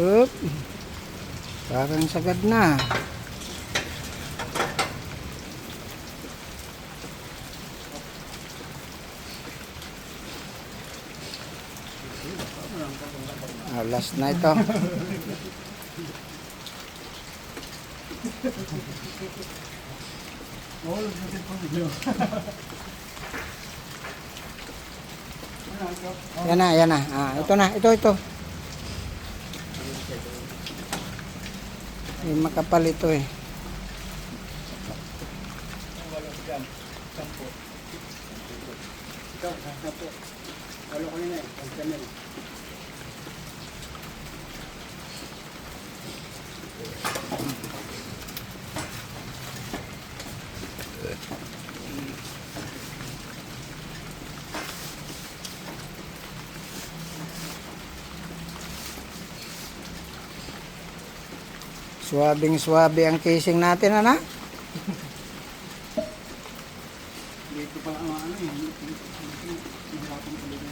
Oop. Parang sagad na. Last na ito. Yan na, yan na. Ito na, ito. May makapal ito eh. Suwabing-suwabe ang casing natin, ana? Dito pala ang ano eh. Mahirapan talaga.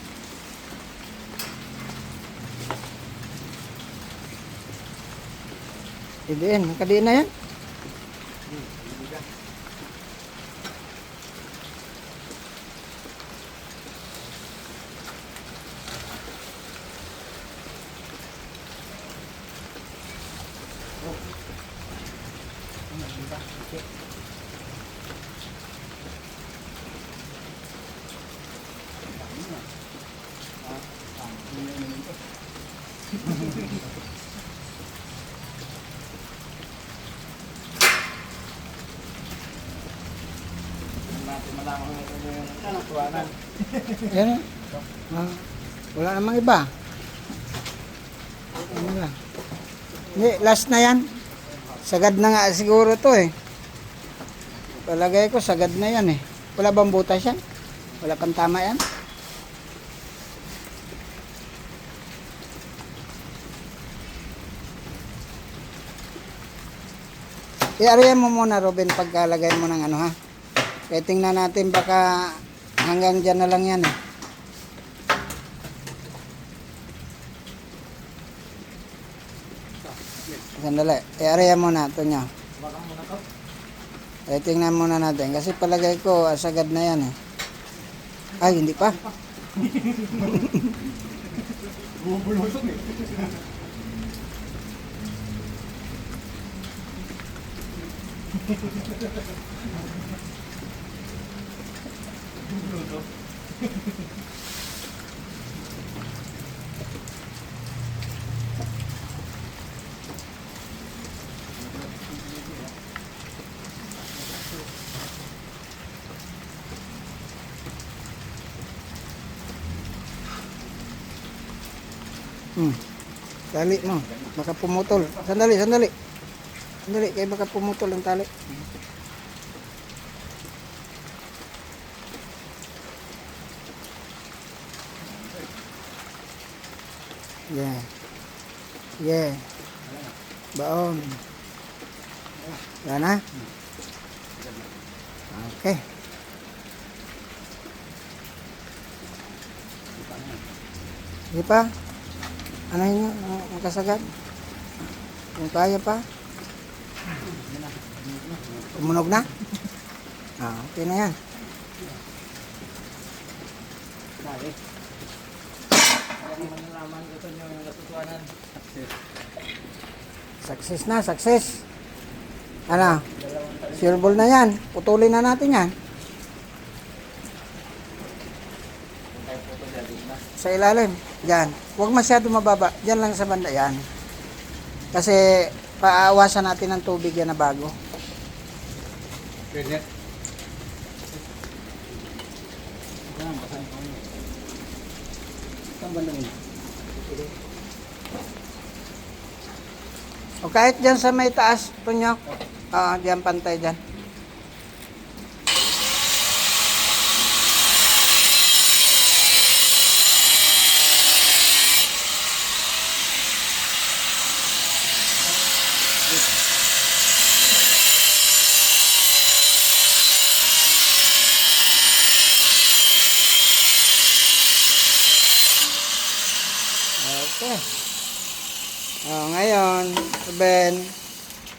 Idiin, kadiin na yan. Yan. Wala namang iba. Ano lang. Hindi, last na yan. Sagad na nga siguro to eh. Palagay ko sagad na yan eh. Wala bang butas yan? Wala pang tama yan? I-arayan mo muna, Robin, pagkalagay mo ng ano ha. Kaya tingnan natin baka hanggang dyan na lang yan eh. Sandali, i-arayan mo na ito nyo. Kaya tingnan muna natin. Kasi palagay ko, sagad na yan eh. Ay, hindi pa. Bumubulusok eh. Tali mo. Baka pumutol. Sandali. Sandali, kaya baka pumutol ang tali. Yeah. Baon. Yan na. Okay. Hindi pa. Ano yun? Makasagad? Kung kaya pa? Tumunog na? Okay na yan. Dali. Hindi mo nalaman ito yung natutuanan. Success. Ano? Sure ball na yan. Putulin na natin yan. Sa ilalim. Yan. Huwag masyado mababa. Diyan lang sa banda. Yan. Kasi paawasan natin ng tubig yan na bago. Pwede. Saan ba namin? O kahit dyan sa may taas, Tunyok. Diyan pantay dyan. Okay. Ngayon, Ben,